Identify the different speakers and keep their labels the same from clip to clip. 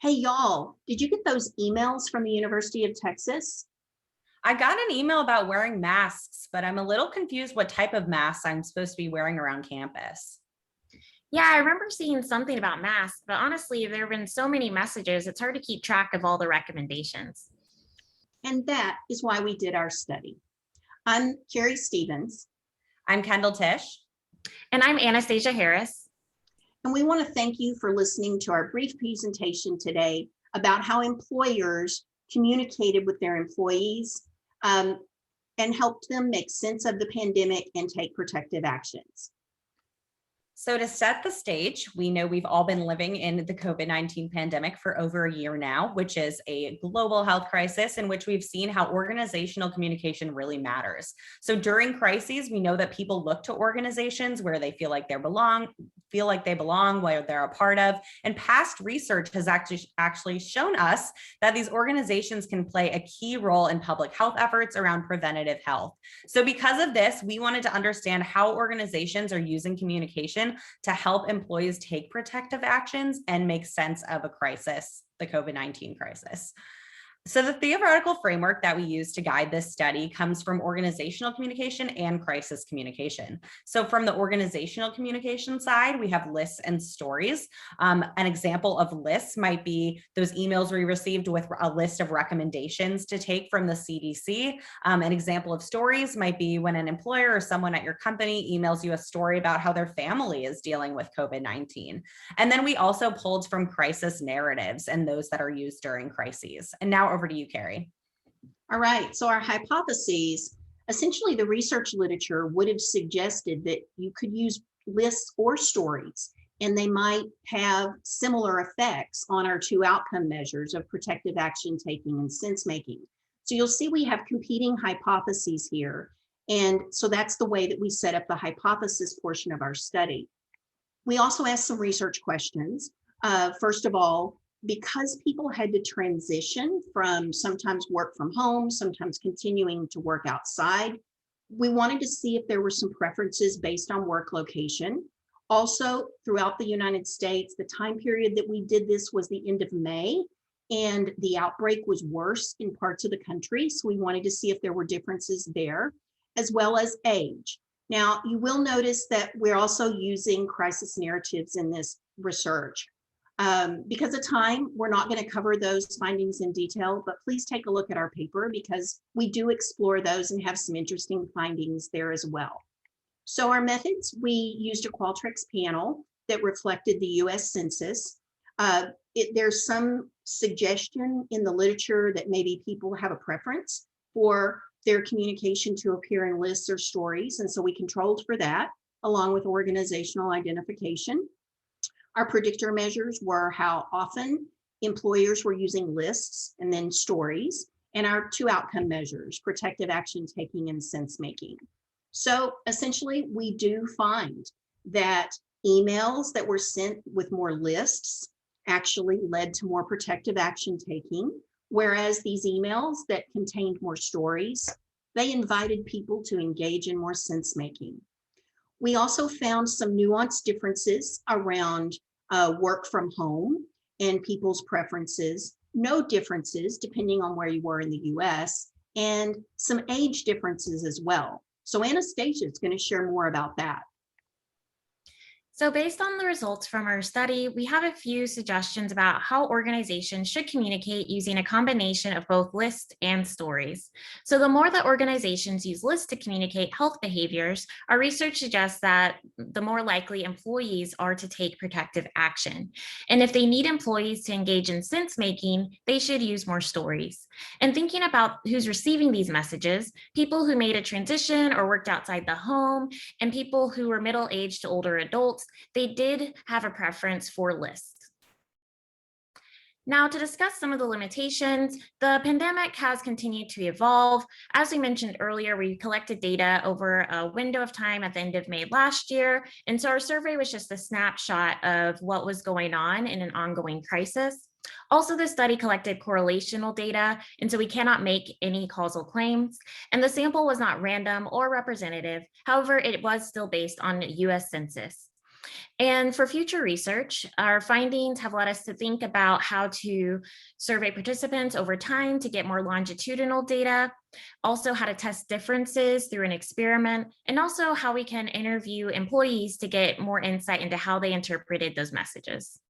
Speaker 1: Hey, y'all, did you get those emails from the University of Texas?
Speaker 2: I got an email about wearing masks, but I'm a little confused what type of masks I'm supposed to be wearing around campus.
Speaker 3: Yeah, I remember seeing something about masks, but honestly, there have been so many messages, it's hard to keep track of all the recommendations.
Speaker 1: And that is why we did our study. I'm Carrie Stevens,
Speaker 2: I'm Kendall Tish.
Speaker 3: And I'm Anastasia Harris.
Speaker 1: and we want to thank you for listening to our brief presentation today about how employers communicated with their employees and helped them make sense of the pandemic and take protective actions.
Speaker 2: So to set the stage, we know we've all been living in the COVID-19 pandemic for over a year now, which is a global health crisis in which we've seen how organizational communication really matters. So during crises, we know that people look to organizations where they feel like they belong, where they're a part of. And past research has actually shown us that these organizations can play a key role in public health efforts around preventative health. So because of this, we wanted to understand how organizations are using communication to help employees take protective actions and make sense of a crisis, the COVID-19 crisis. So the theoretical framework that we use to guide this study comes from organizational communication and crisis communication. So from the organizational communication side, we have lists and stories. An example of lists might be those emails we received with a list of recommendations to take from the CDC. An example of stories might be when an employer or someone at your company emails you a story about how their family is dealing with COVID-19. And then we also pulled from crisis narratives and those that are used during crises. And now over to you, Carrie.
Speaker 1: All right, so our hypotheses, essentially the research literature would have suggested that you could use lists or stories, and they might have similar effects on our two outcome measures of protective action taking and sense making. So you'll see we have competing hypotheses here. And so that's the way that we set up the hypothesis portion of our study. We also asked some research questions. First of all, because people had to transition from sometimes work from home, sometimes continuing to work outside, we wanted to see if there were some preferences based on work location. Also, throughout the United States, the time period that we did this was the end of May, and the outbreak was worse in parts of the country. So we wanted to see if there were differences there, as well as age. Now, you will notice that we're also using crisis narratives in this research. Because of time, we're not going to cover those findings in detail, but please take a look at our paper because we do explore those and have some interesting findings there as well. So our methods, we used a Qualtrics panel that reflected the US Census. There's some suggestion in the literature that maybe people have a preference for their communication to appear in lists or stories, and so we controlled for that, along with organizational identification. Our predictor measures were how often employers were using lists and then stories, and our two outcome measures, protective action taking and sense making. So essentially, we do find that emails that were sent with more lists actually led to more protective action taking, whereas these emails that contained more stories, they invited people to engage in more sense making. We also found some nuanced differences around work from home and people's preferences, no differences depending on where you were in the US, and some age differences as well. So Anastasia is going to share more about that.
Speaker 3: So based on the results from our study, we have a few suggestions about how organizations should communicate using a combination of both lists and stories. So the more that organizations use lists to communicate health behaviors, our research suggests that the more likely employees are to take protective action. And if they need employees to engage in sense making, they should use more stories. And thinking about who's receiving these messages, people who made a transition or worked outside the home, and people who were middle-aged to older adults, they did have a preference for lists. Now, to discuss some of the limitations, the pandemic has continued to evolve. As we mentioned earlier, we collected data over a window of time at the end of May last year. And so our survey was just a snapshot of what was going on in an ongoing crisis. Also, the study collected correlational data, and so we cannot make any causal claims. And the sample was not random or representative. However, it was still based on the US Census. And for future research, our findings have led us to think about how to survey participants over time to get more longitudinal data, also how to test differences through an experiment, and also how we can interview employees to get more insight into how they interpreted those messages.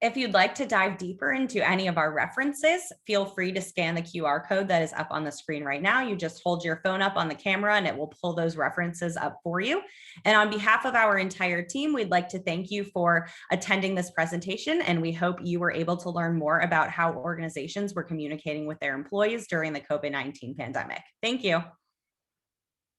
Speaker 2: If you'd like to dive deeper into any of our references, feel free to scan the QR code that is up on the screen right now. You just hold your phone up on the camera and it will pull those references up for you. And on behalf of our entire team, we'd like to thank you for attending this presentation. And we hope you were able to learn more about how organizations were communicating with their employees during the COVID-19 pandemic. Thank you.